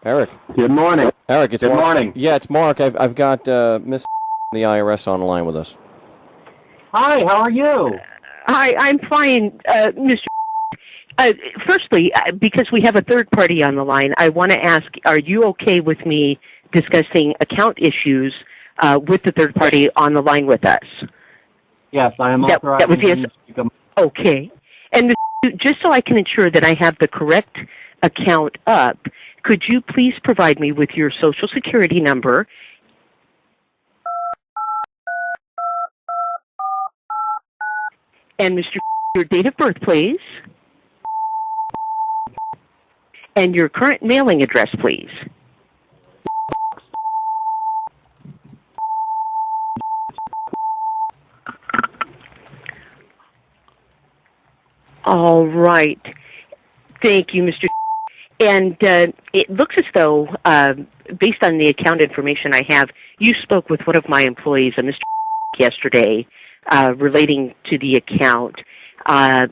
Eric. Good morning. Eric, it's Good Marc. morning. Yeah, it's Mark. I've got Miss the IRS on the line with us. Hi, how are you? Hi, I'm fine, Mr. Firstly, because we have a third party on the line, I want to ask, are you okay with me discussing account issues with the third party on the line with us? Yes, I am authorized. That was yes. Okay. And just so I can ensure that I have the correct account up, could you please provide me with your Social Security number? And Mr. your date of birth, please. And your current mailing address, please. All right. Thank you, Mr. And it looks as though, based on the account information I have, you spoke with one of my employees, Mr. yesterday, relating to the account.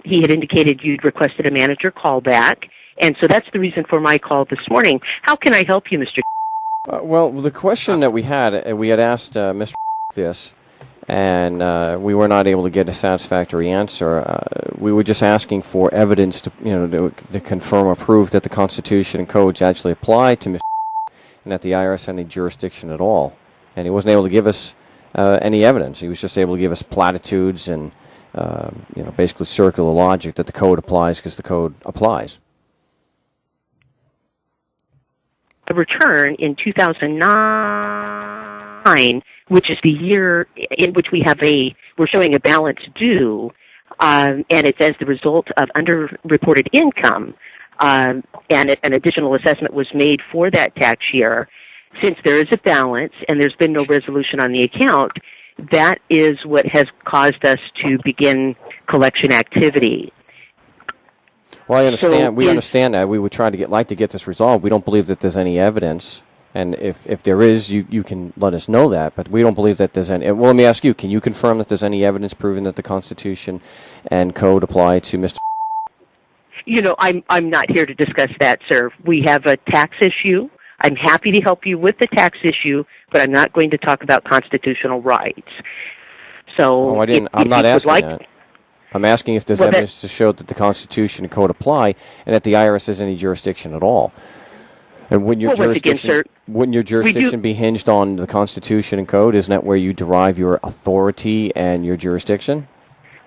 He had indicated you'd requested a manager callback, and so that's the reason for my call this morning. How can I help you, Mr.? Well, the question that we had asked Mr. this, and we were not able to get a satisfactory answer. We were just asking for evidence to confirm or prove that the Constitution and codes actually apply to Mr. and that the IRS had any jurisdiction at all. And he wasn't able to give us any evidence. He was just able to give us platitudes and basically circular logic that the code applies because the code applies. A return in 2009, which is the year in which we're showing a balance due, and it's as the result of underreported income, and an additional assessment was made for that tax year. Since there is a balance and there's been no resolution on the account, that is what has caused us to begin collection activity. Well, I understand. We understand that. We would try to get this resolved. We don't believe that there's any evidence, and if there is, you can let us know that. But we don't believe that there's any. Well, let me ask you: can you confirm that there's any evidence proving that the Constitution and code apply to Mr.? I'm not here to discuss that, sir. We have a tax issue. I'm happy to help you with the tax issue, but I'm not going to talk about constitutional rights. So, I'm not asking that. I'm asking if there's evidence to show that the Constitution and code apply, and that the IRS has any jurisdiction at all. And wouldn't your jurisdiction be hinged on the Constitution and code? Isn't that where you derive your authority and your jurisdiction?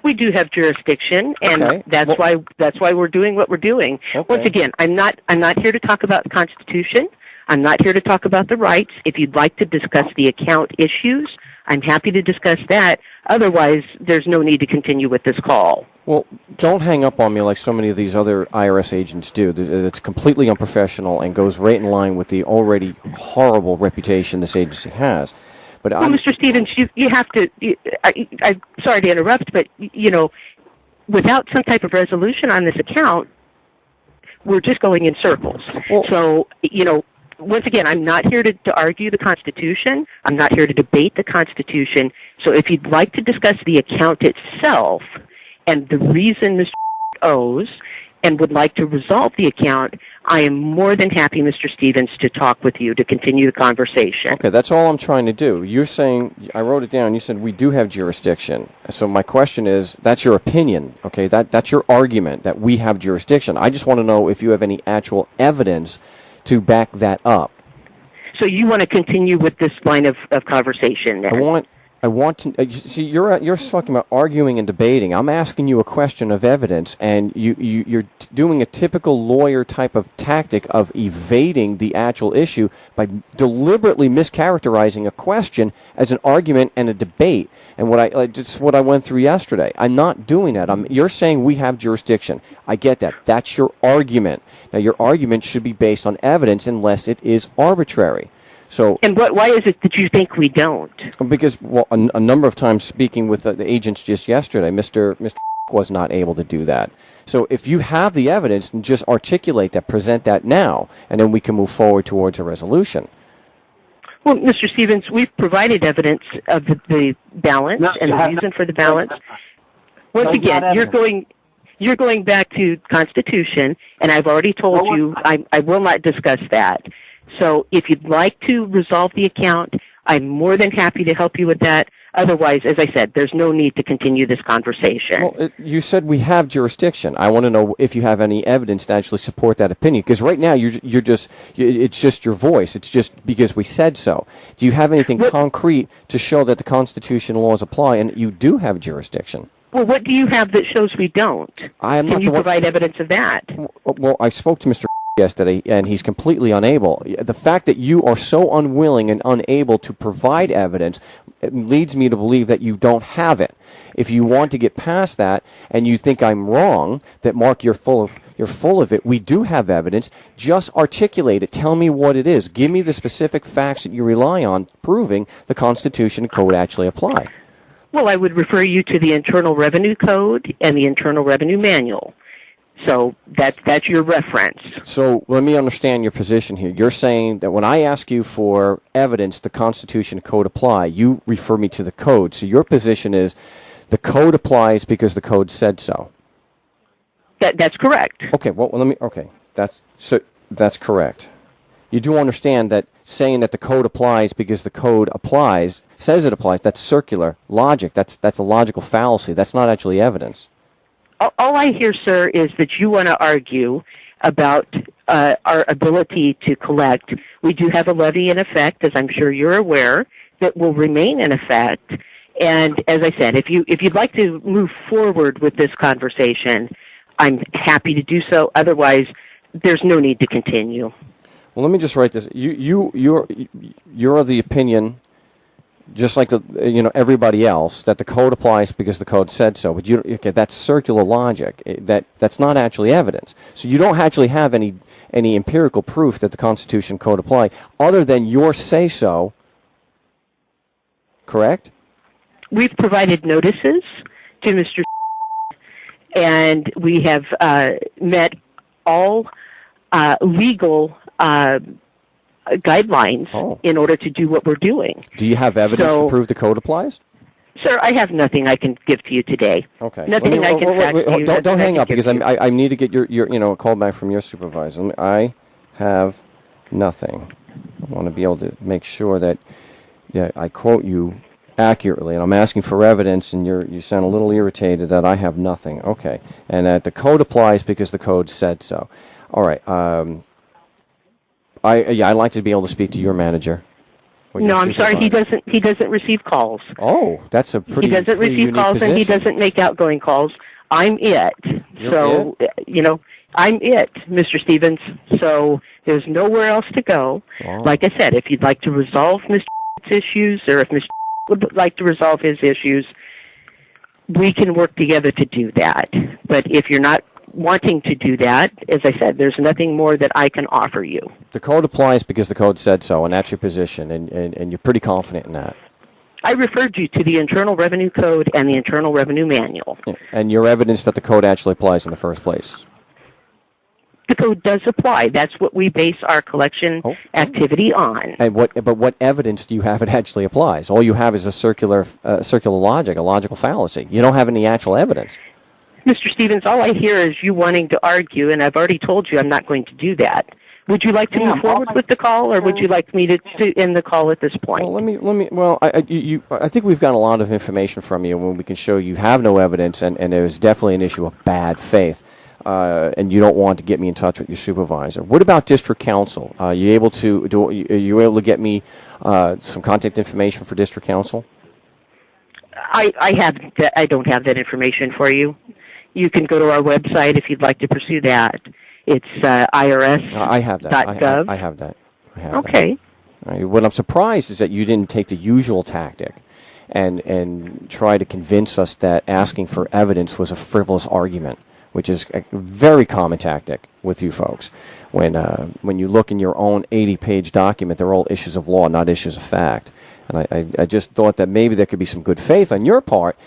We do have jurisdiction, and that's why we're doing what we're doing. Okay. Once again, I'm not here to talk about the Constitution. I'm not here to talk about the rights. If you'd like to discuss the account issues, I'm happy to discuss that. Otherwise, there's no need to continue with this call. Well, don't hang up on me like so many of these other IRS agents do. It's completely unprofessional and goes right in line with the already horrible reputation this agency has. But Mr. Stevens, you have to. I'm sorry to interrupt, but without some type of resolution on this account, we're just going in circles. Well, so once again, I'm not here to argue the Constitution. I'm not here to debate the Constitution. So if you'd like to discuss the account itself and the reason Mr. owes and would like to resolve the account, I am more than happy, Mr. Stevens, to talk with you to continue the conversation. Okay, that's all I'm trying to do. You're saying, I wrote it down, you said we do have jurisdiction. So my question is, that's your opinion, okay? That's your argument, that we have jurisdiction. I just want to know if you have any actual evidence to back that up. So you want to continue with this line of conversation then? I want to see. You're talking about arguing and debating. I'm asking you a question of evidence, and you're doing a typical lawyer type of tactic of evading the actual issue by deliberately mischaracterizing a question as an argument and a debate. And it's what I went through yesterday. I'm not doing that. You're saying we have jurisdiction. I get that. That's your argument. Now, your argument should be based on evidence unless it is arbitrary. So, and why is it that you think we don't? Because, a number of times speaking with the agents just yesterday, Mr. was not able to do that. So if you have the evidence, then just articulate that, present that now, and then we can move forward towards a resolution. Well, Mr. Stevens, we've provided evidence of the balance and the reason for the balance. Once again, you're going back to Constitution, and I've already told you I will not discuss that. So if you'd like to resolve the account, I'm more than happy to help you with that. Otherwise, as I said, there's no need to continue this conversation. Well, you said we have jurisdiction. I want to know if you have any evidence to actually support that opinion. Because right now, it's just your voice. It's just because we said so. Do you have anything concrete to show that the Constitution laws apply and you do have jurisdiction? Well, what do you have that shows we don't? Can you provide evidence of that? Well, I spoke to Mr. yesterday, and he's completely unable. The fact that you are so unwilling and unable to provide evidence leads me to believe that you don't have it. If you want to get past that, and you think I'm wrong, that Mark, you're full of it, we do have evidence. Just articulate it. Tell me what it is. Give me the specific facts that you rely on proving the Constitution and Code actually apply. Well, I would refer you to the Internal Revenue Code and the Internal Revenue Manual. So that's your reference. So let me understand your position here. You're saying that when I ask you for evidence the Constitution and Code apply, you refer me to the Code. So your position is the Code applies because the Code said so. That's correct. Okay. Well, that's correct. You do understand that saying that the Code applies because the Code applies says it applies. That's circular logic. That's a logical fallacy. That's not actually evidence. All I hear, sir, is that you want to argue about our ability to collect. We do have a levy in effect, as I'm sure you're aware, that will remain in effect. And as I said, if you'd like to move forward with this conversation, I'm happy to do so. Otherwise, there's no need to continue. Well, let me just write this. You're of the opinion, just like everybody else, that the Code applies because the Code said so. But that's circular logic. That's not actually evidence. So you don't actually have any empirical proof that the Constitution Code apply, other than your say so. Correct? We've provided notices to Mr. and we have met all legal guidelines in order to do what we're doing. Do you have evidence to prove the Code applies? Sir, I have nothing I can give to you today. Okay. Nothing I can fax to you. Don't hang up, because I need to get your call back from your supervisor. I have nothing. I want to be able to make sure that I quote you accurately, and I'm asking for evidence, and you sound a little irritated that I have nothing. Okay. And that the Code applies because the Code said so. All right. I'd like to be able to speak to your manager. No, I'm sorry. He doesn't receive calls. Oh, that's a pretty. He doesn't receive calls, position. And he doesn't make outgoing calls. I'm it. I'm it, Mr. Stevens. So there's nowhere else to go. Wow. Like I said, if you'd like to resolve Mr. issues, or if Mr. would like to resolve his issues, we can work together to do that. But if you're not wanting to do that, as I said, there's nothing more that I can offer you. The Code applies because the Code said so, and that's your position, and you're pretty confident in that. I referred you to the Internal Revenue Code and the Internal Revenue Manual. Yeah. And your evidence that the Code actually applies in the first place. The Code does apply. That's what we base our collection activity on. And what evidence do you have it actually applies? All you have is a circular logic, a logical fallacy. You don't have any actual evidence. Mr. Stevens, all I hear is you wanting to argue, and I've already told you I'm not going to do that. Would you like to move forward with the call, or would you like me to end the call at this point? Well, I think we've got a lot of information from you when we can show you have no evidence, and there's definitely an issue of bad faith, and you don't want to get me in touch with your supervisor. What about district council? Are you able to get me some contact information for district council? I don't have that information for you. You can go to our website if you'd like to pursue that. It's IRS. I have that. .gov. I have that. Okay. What I'm surprised is that you didn't take the usual tactic and try to convince us that asking for evidence was a frivolous argument, which is a very common tactic with you folks. When you look in your own 80-page document, they're all issues of law, not issues of fact. And I just thought that maybe there could be some good faith on your part,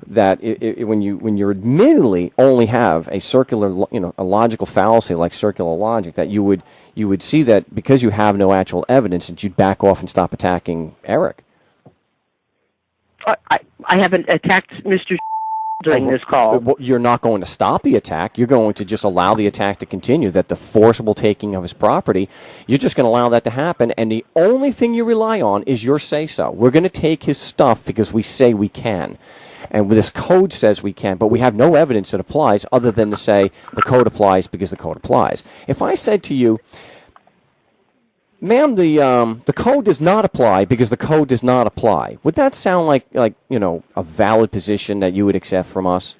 that when you admittedly only have a circular, a logical fallacy like circular logic, that you would see that because you have no actual evidence, that you'd back off and stop attacking Eric. I haven't attacked Mr. during this call. You're not going to stop the attack. You're going to just allow the attack to continue, that the forcible taking of his property, you're just going to allow that to happen, and the only thing you rely on is your say-so. We're going to take his stuff because we say we can. And this code says we can, but we have no evidence that applies other than to say the code applies because the code applies. If I said to you, ma'am, the code does not apply because the code does not apply, would that sound like a valid position that you would accept from us?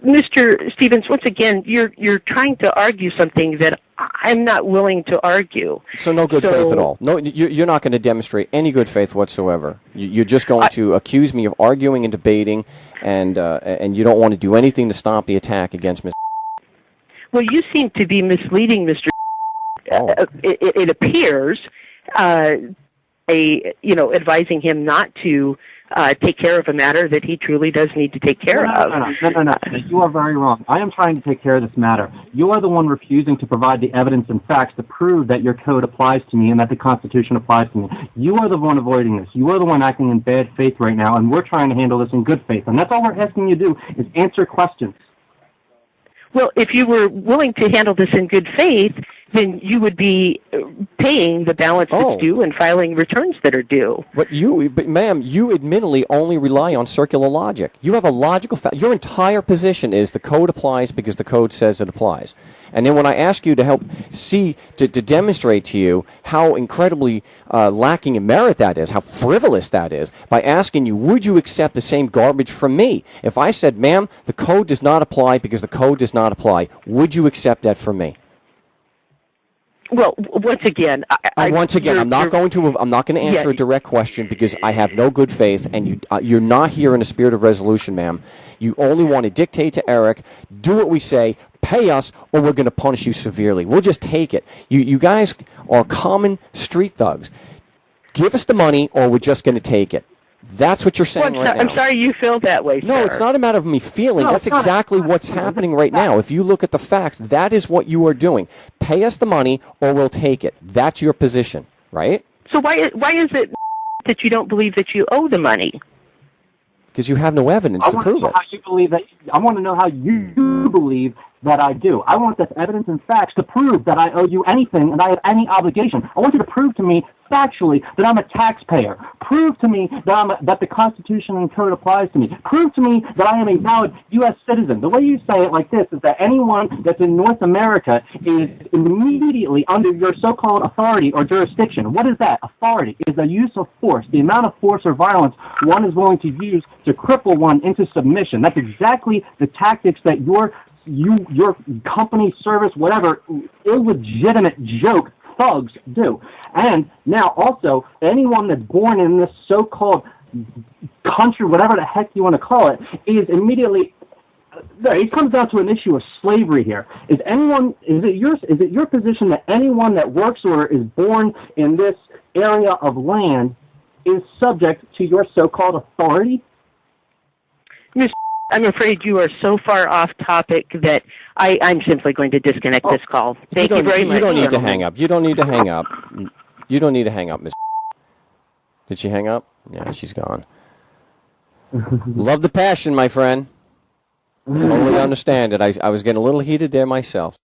Mr. Stevens, once again, you're trying to argue something that I'm not willing to argue. So no good faith at all. No, you're not going to demonstrate any good faith whatsoever. You're just going to accuse me of arguing and debating, and you don't want to do anything to stop the attack against Mr. Well, you seem to be misleading Mr. Oh. It appears, advising him not to take care of a matter that he truly does need to take care of. No. You are very wrong. I am trying to take care of this matter. You are the one refusing to provide the evidence and facts to prove that your code applies to me and that the Constitution applies to me. You are the one avoiding this. You are the one acting in bad faith right now, and we're trying to handle this in good faith. And that's all we're asking you to do is answer questions. Well, if you were willing to handle this in good faith, then you would be paying the balance that's due and filing returns that are due. But ma'am, you admittedly only rely on circular logic. You have a logical fact. Your entire position is the code applies because the code says it applies. And then when I ask you to help to demonstrate to you how incredibly lacking in merit that is, how frivolous that is, by asking you, would you accept the same garbage from me? If I said, ma'am, the code does not apply because the code does not apply, would you accept that from me? Well, once again, I'm not going to answer a direct question because I have no good faith, and you're not here in a spirit of resolution, ma'am. You only want to dictate to Eric, do what we say, pay us, or we're going to punish you severely. We'll just take it. You guys are common street thugs. Give us the money, or we're just going to take it. That's what you're saying right now. I'm sorry you feel that way, sir. No, it's not a matter of me feeling. That's exactly what's happening right now. If you look at the facts, that is what you are doing. Pay us the money or we'll take it. That's your position, right? So why is it that you don't believe that you owe the money? Because you have no evidence to prove it. I want to know how you believe that I do. I want this evidence and facts to prove that I owe you anything and I have any obligation. I want you to prove to me factually that I'm a taxpayer. Prove to me that the Constitution and Code applies to me. Prove to me that I am a valid U.S. citizen. The way you say it like this is that anyone that's in North America is immediately under your so-called authority or jurisdiction. What is that? Authority is the use of force, the amount of force or violence one is willing to use to cripple one into submission. That's exactly the tactics that your company, service, whatever, illegitimate joke thugs do. And now also, anyone that's born in this so-called country, whatever the heck you want to call it, is immediately... It comes down to an issue of slavery here. Is it your position that anyone that works or is born in this area of land is subject to your so-called authority? I'm afraid you are so far off topic that I'm simply going to disconnect this call. Thank you very much. You don't need to hang up. You don't need to hang up. You don't need to hang up, Miss. Did she hang up? Yeah, she's gone. Love the passion, my friend. I totally understand it. I was getting a little heated there myself.